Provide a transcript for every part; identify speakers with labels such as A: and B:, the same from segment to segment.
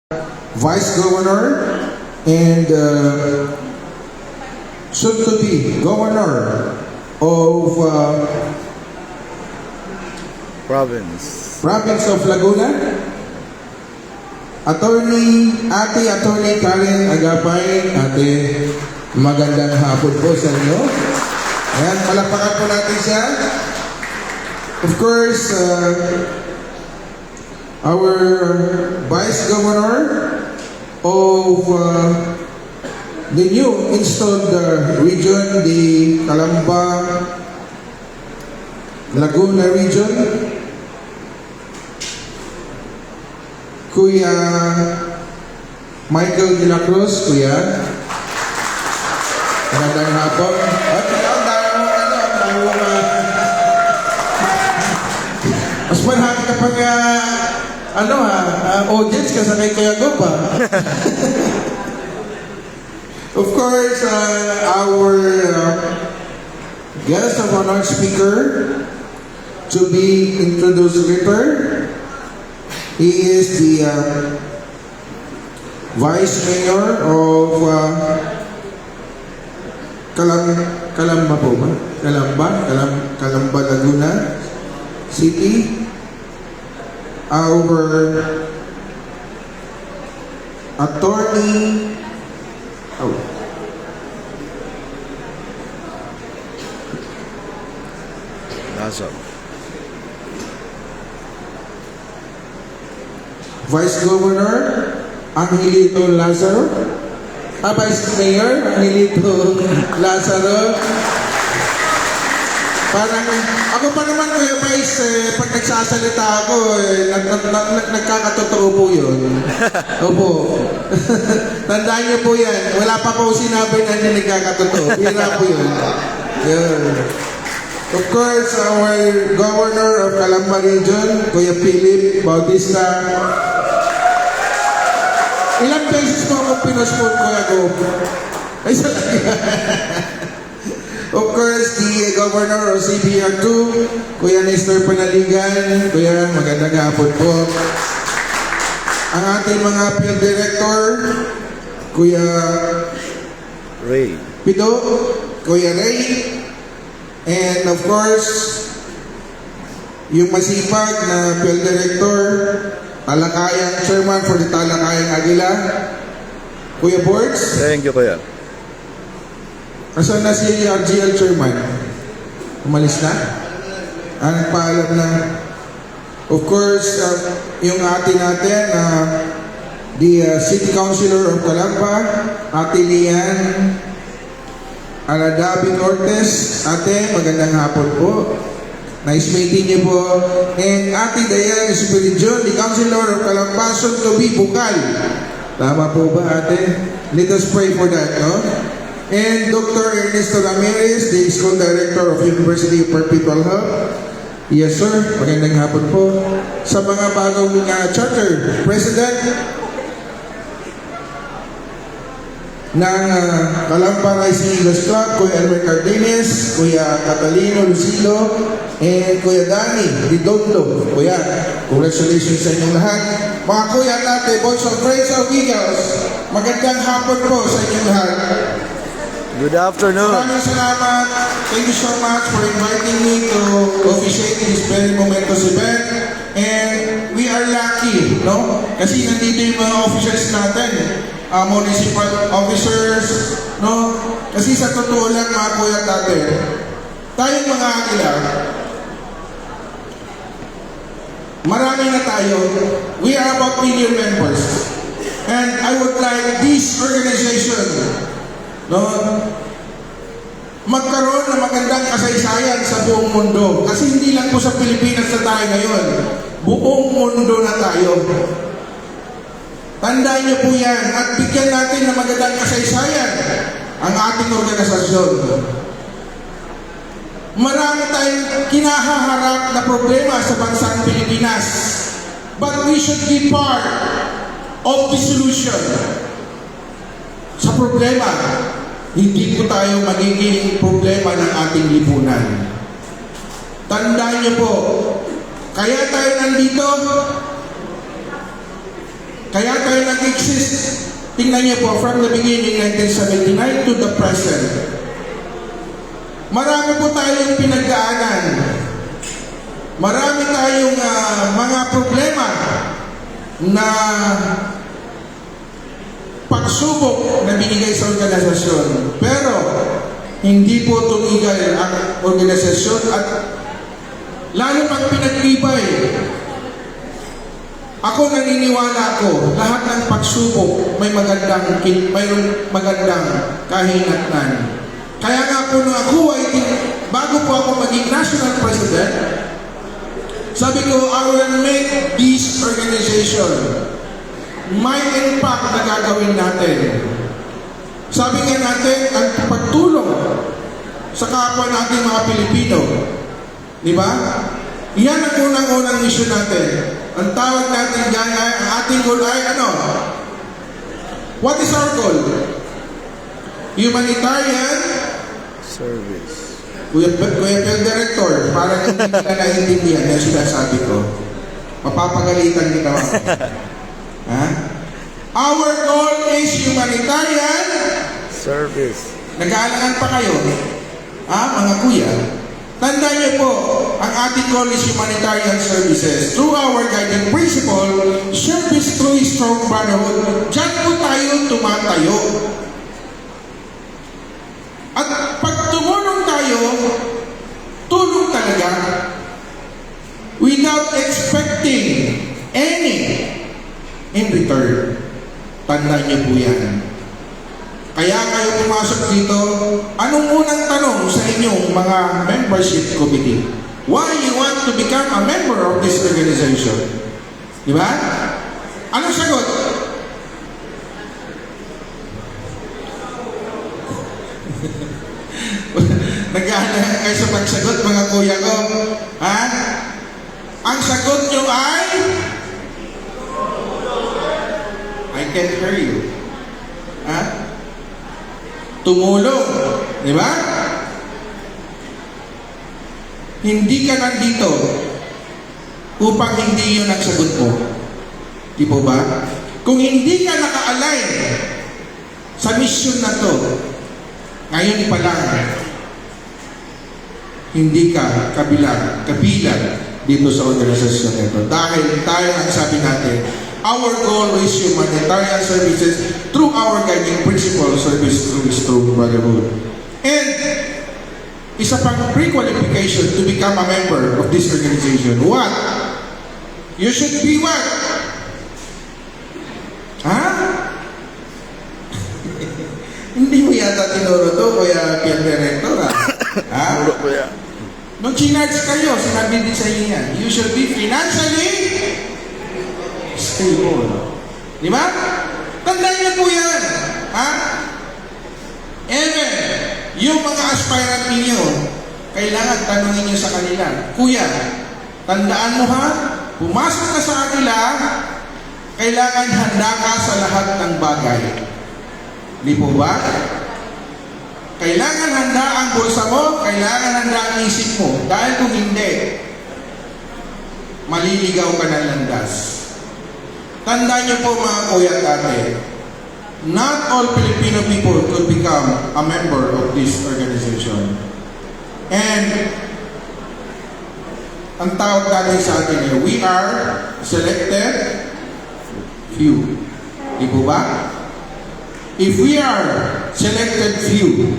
A: Vice Governor and soon to be Governor of
B: Province
A: of Laguna, Attorney Karen Agapay. Ate, magandang hapon po sa inyo. Ayan, palakpakan po natin siya. Of course, our Vice Governor of the new installed region, the Calamba Laguna region, Kuya Michael de la Cruz. Kuya, magandang hapon. At mas manhati ka pag audience ka sa kay Kuya Gopa. Of course, our guest of honor speaker to be introduced later. He is the Vice Mayor of Calamba Laguna City. Our attorney,
B: Lazaro.
A: Vice Governor Angelito Lazaro, Vice Mayor Angelito Lazaro. Parang, ako pa naman Kuya Vice, pag nagsasalita ako, nagkakatotoo po yun. Opo. Tandaan niyo po yan. Wala pa po sinabi na hindi nagkakatotoo. Bira po yun. Yun. Of course, our Governor of Calamba Region, Kuya Philip Bautista. Ilang beses po ako pinusport, Kuya Gob? Ay, of course, the Governor of CBR2, Kuya Nestor Panaligan. Kuya, magandang hapon po. Ang ating mga field director, Kuya
B: Ray
A: Pido, Kuya Ray, and of course, yung masipag na field director, Talakayang Chairman for the Talakayang Aguila, Kuya Boards.
B: Thank you, Kuya.
A: Asan na si RGL Chairman? Umalis na? Nagpaalam na. Of course, yung ate natin, the City Councilor of Calamba, Ate Lian Aladabi Cortez. Ate, magandang hapon po. Nice meeting niyo po. And Ate Dayan Espiridion, the Councilor of Calamba, soon to be Bukal. Tama po ba, Ate? Let us pray for that, no? And Dr. Ernesto Ramirez, the School Director of University of Perpetual Health. Yes, sir. Magandang hapon po. Sa mga bagong charter President ng Calamba Rising Eagles Club, Kuya Elmer Cardenes, Kuya Catalino Lucilo, and Kuya Danny Ridondo. Kuya, congratulations sa inyong lahat. Mga kuya natin, boys of Friends of Eagles, magandang hapon po sa inyong lahat.
B: Good afternoon.
A: Maraming salamat. Thank you so much for inviting me to officiate this very momentous event. And we are lucky, no? Kasi nandito yung mga officers natin, municipal officers, no? Kasi sa totoo lang mga kuya natin, tayong mga Agila, marami na tayo. We are about 1 million members. And I would like this organization, no, magkaroon ng magandang kasaysayan sa buong mundo. Kasi hindi lang po sa Pilipinas na tayo ngayon. Buong mundo na tayo. Tandaan niyo po yan at bigyan natin ng magandang kasaysayan ang ating organisasyon. Marami tayong kinahaharap na problema sa bansang Pilipinas. But we should be part of the solution sa problema. Hindi po tayo magiging problema ng ating lipunan. Tandaan niyo po, kaya tayo nandito Kaya tayo nag-exist. Tingnan niyo po, from the beginning, 1979 to the present. Marami po tayong pinagdaanan. Marami tayong mga problema na pagsubok na binigay sa organisasyon. Pero, hindi po tumigil ang organisasyon at lalo pang pinagtibay. Ako naniniwala ako, lahat ng pagsubok may magandang kahinatnan. Kaya nga po nung ako ay, bago po ako maging national president, sabi ko, I will make this organization may impact na gagawin natin. Sabi nga natin, ang pagtulong sa kapwa natin mga Pilipino. Di ba? Yan ang unang-unang mission natin. Ang tawag natin dyan ay, ang ating goal ay ano? What is our goal? Humanitarian
B: Service.
A: Kuya Pel Director, parang hindi ka naiintindihan yung sinasabi ko. Mapapagalitan kita ako. Ha? Our goal is humanitarian
B: Service.
A: Nag-aalangan pa kayo? Ha, mga kuya? Tandaan niyo po, ang ating goal is humanitarian services. Through our guiding principle, service through strong brotherhood. Diyan po tayo tumatayo. At pag tumulong tayo, tulong talaga. Without expecting any in return. Tandaan niyo po yan. Kaya kayo pumasok dito, anong unang tanong sa inyong mga membership committee? Why you want to become a member of this organization? Di ba? Anong sagot? Nag-aalala kayo sa pagsagot, mga kuya ko. Ha? Ang sagot nyo ay... I can't hear you. Ha? Tumulong. Di ba? Hindi ka nandito upang hindi yun ang sagot mo. Di po ba? Kung hindi ka naka-align sa mission na to, ngayon pa lang, hindi ka kabilang dito sa organisasyon nito. Dahil tayo ang sabi natin, our goal is humanitarian services through our guiding principle, service through strong brotherhood. And isa pang pre-qualification to become a member of this organization. What? You should be what? Ha? Hindi mo yata tinuro to, Kuya Pierre Director, ha? Ha?
B: Puro ko yan.
A: Nung chinarge kayo, sinabi din sa inyo yan, you should be financially stable. Di ba? Tandaan niyo po yan. Ha? Even, yung mga aspirant ninyo, kailangan tanungin niyo sa kanila, Kuya, tandaan mo ha, pumasok ka sa kanila, kailangan handa ka sa lahat ng bagay. Di po ba? Kailangan handa ang bulsa mo, kailangan handa ang isip mo. Dahil kung hindi, maliligaw ka ng landas. Tandaan niyo po mga kuya at ate, not all Filipino people could become a member of this organization. And ang tawag natin sa atin ay, we are selected few. Di po ba? If we are selected few,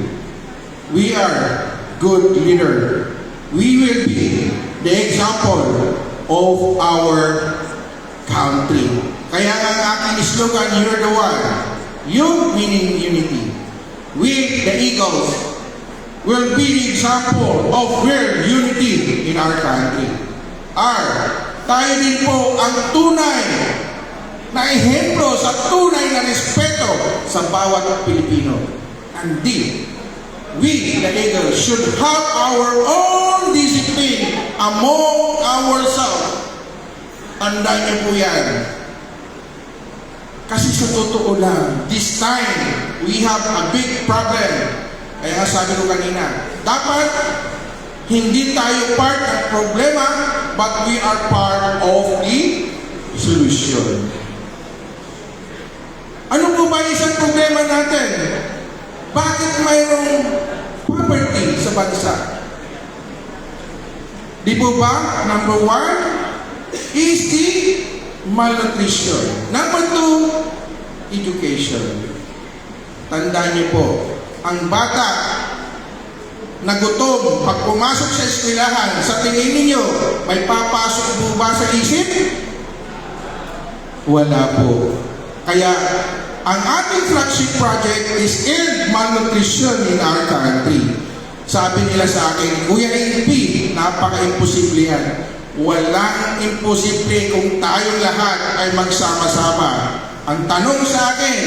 A: we are good leader. We will be the example of our country. Kaya nga ang aking slogan, you're the one. You meaning unity. We, the Eagles, will be the example of real unity in our country. Tayo din po ang tunay na ehemplo sa tunay na respeto sa bawat Pilipino. And we, the Eagles, should have our own discipline among ourselves. Tandaan niyo po yan. Kasi sa totoo lang, this time, we have a big problem. Kaya nga sabi ko kanina, dapat hindi tayo part ng problema, but we are part of the solution. problema natin? Bakit mayroong poverty sa bansa? Di po ba? Number one is the malnutrition. Number two, education. Tandaan niyo po, ang bata na gutom, pag pumasok sa eskwelahan, sa tingin ninyo, may papasok po ba sa isip? Wala po. Kaya, ang ating flagship project is end malnutrition in our country. Sabi nila sa akin, Kuya NP, napaka-imposible yan. Walang imposible kung tayong lahat ay magsama-sama. Ang tanong sa akin,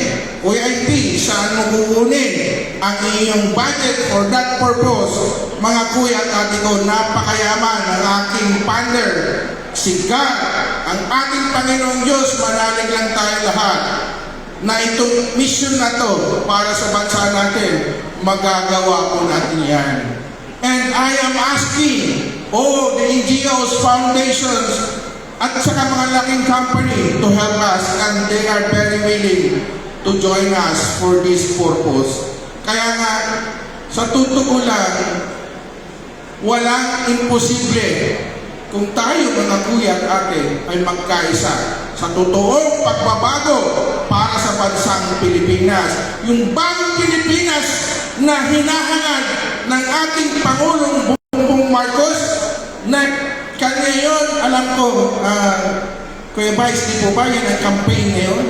A: Kuya NP, saan mo kukunin ang iyong budget for that purpose? Mga kuya at ate ko, napakayaman ang aking partner, si God, ang ating Panginoong Diyos, manalig lang tayo lahat na itong mission na to para sa bansa natin, magagawa po natin yan. And I am asking all the NGOs, foundations, at saka mga laking company to help us, and they are very willing to join us for this purpose. Kaya nga, sa totoo lang, walang imposible kung tayo mga kuya at ate ay magkaisa sa totoong pagbabago para sa bansang Pilipinas. Yung bagong Pilipinas na hinahangad ng ating Pangulong Bongbong Marcos na ngayon, alam ko, Kuya Vice, di po ba yan ang campaign ngayon?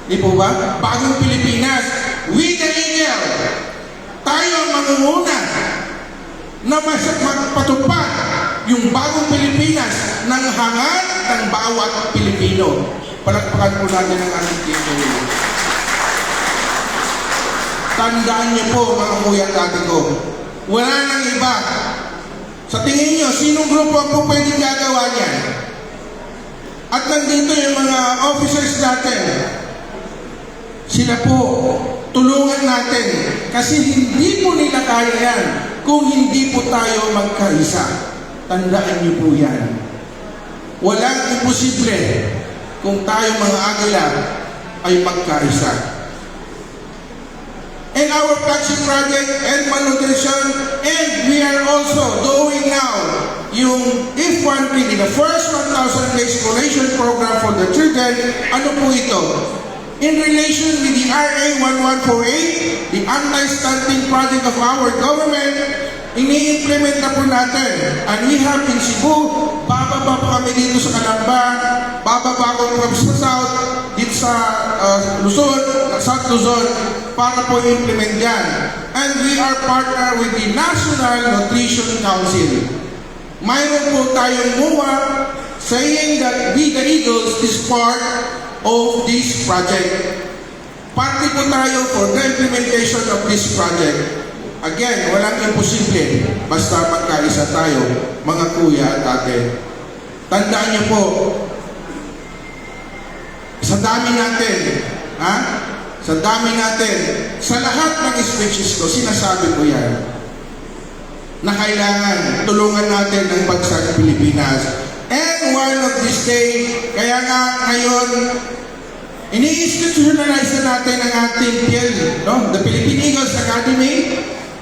A: Di po ba? Bagong Pilipinas, with the eagle, tayo ang mangunguna na magpatupad yung bagong Pilipinas ng hangad ng bawat Pilipino. Palakpakan po natin ang ating tito. Tandaan niyo po, mga kuya at ate ko, wala nang iba. Sa tingin niyo, sinong grupo ang po pwedeng gagawa niyan? At nandito yung mga officers natin. Sila po, tulungan natin. Kasi hindi po nila kaya yan kung hindi po tayo magkaisa. Tandaan niyo po yan. Walang imposible kung tayo mga agila ay magkaisa. And our flagship project, End Malnutrition, and we are also doing now yung If-1PD, the first 1,000 days collation program for the children. Ano po ito? In relation with the RA 1148, the anti-stunting project of our government, ini-implement na po natin. And we have in Cebu, bababa pa kami dito sa Calamba, bababa ko kami sa South, dito sa Luzon, South Luzon, para po implement yan. And we are partner with the National Nutrition Council. Mayroon po tayong MUA saying that We the Eagles is part of this project. Parte po tayo for the implementation of this project. Again, walang imposible basta magkaisa tayo, mga kuya at ate. Tandaan niyo po, sa dami natin, sa dami natin, sa lahat ng speeches ko, sinasabi ko yan, na kailangan tulungan natin ang bansang Pilipinas. And one of this day, kaya nga ngayon, ini-institutionalize na natin ang ating PIL, no? The Philippine Eagles Academy.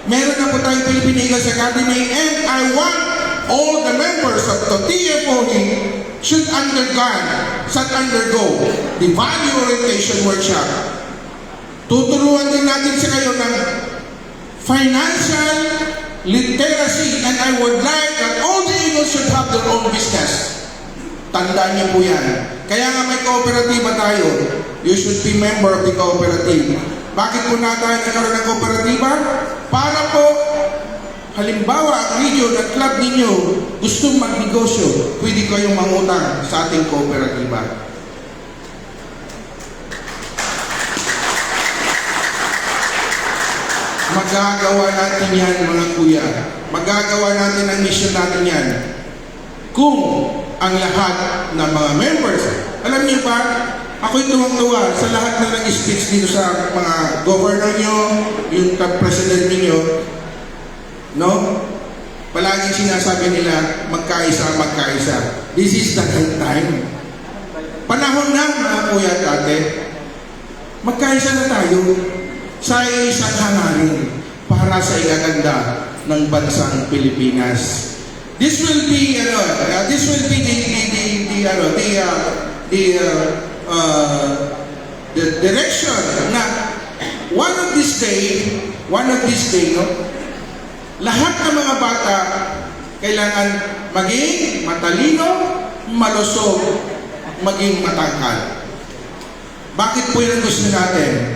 A: Meron na po tayong Philippine Eagles Academy, and I want all the members of the TFOE should undergo the value orientation workshop. Tuturuan din natin sa kayo ng financial literacy, and I would like that all the Eagles should have their own business. Tandaan niyo po yan. Kaya nga may kooperatiba tayo. You should be member of the cooperative. Bakit po na tayo nagkaroon ng kooperatiba? Para po, halimbawa, ang region at club ninyo gustong magnegosyo, pwede kayong mangutang sa ating kooperatiba. Magagawa natin yan, mga kuya. Magagawa natin ang mission natin yan. Kung ang lahat ng mga members, alam niyo ba, ako'y tuwang-tuwa sa lahat na nag-speech dito sa mga governor nyo, yung president niyo, no? Palaging sinasabi nila, magkaisa, magkaisa. This is the right time. Panahon na, mga kuya at ate, Magkaisa na tayo sa isang hangarin para sa ikaganda ng bansang Pilipinas. This will be the direction na one of this day, no? Lahat ng mga bata kailangan maging matalino, malusog, maging matangkad. Bakit po yun ang gusto natin?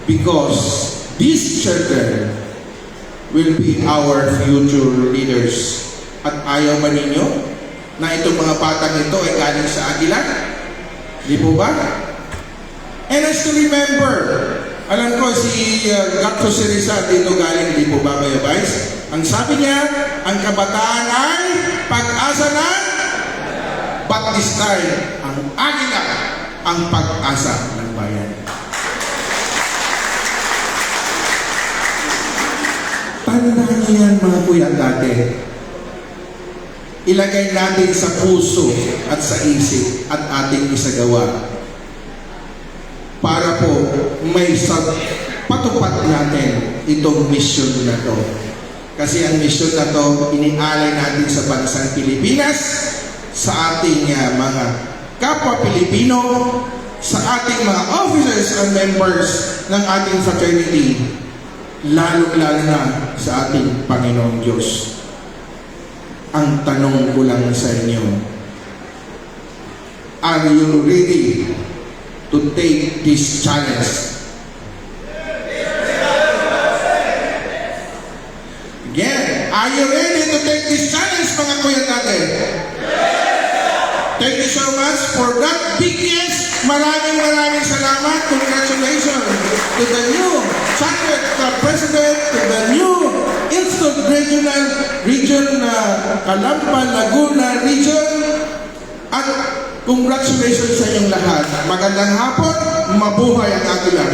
A: Because these children will be our future leaders. At ayaw ba ninyo na itong mga batang ito ay galing sa Agila? Di po ba? And as to remember, alam ko si Dr. Sirisa dito galing, di po ba kayo guys? Ang sabi niya, ang kabataan ay pag-asa ng but this time, ang Agila ang pag-asa ng bayan. Tandaan niyo yan mga kuya dati. Ilagay natin sa puso at sa isip at ating isagawa para po may patupad natin itong mission na to. Kasi ang mission na to, inialay natin sa bansang Pilipinas, sa ating mga kapwa Pilipino, sa ating mga officers and members ng ating fraternity, lalo-lalo na sa ating Panginoong Diyos. Ang tanong ko lang sa inyo, are you ready to take this challenge? Again, are you ready to take this challenge, mga kuya natin? Thank you so much for that big yes. Maraming salamat. Congratulations to the new Chapter President, to the new Institute Region Calamba, Laguna Region. At congratulations sa inyong lahat. Magandang hapon, mabuhay ang Agila.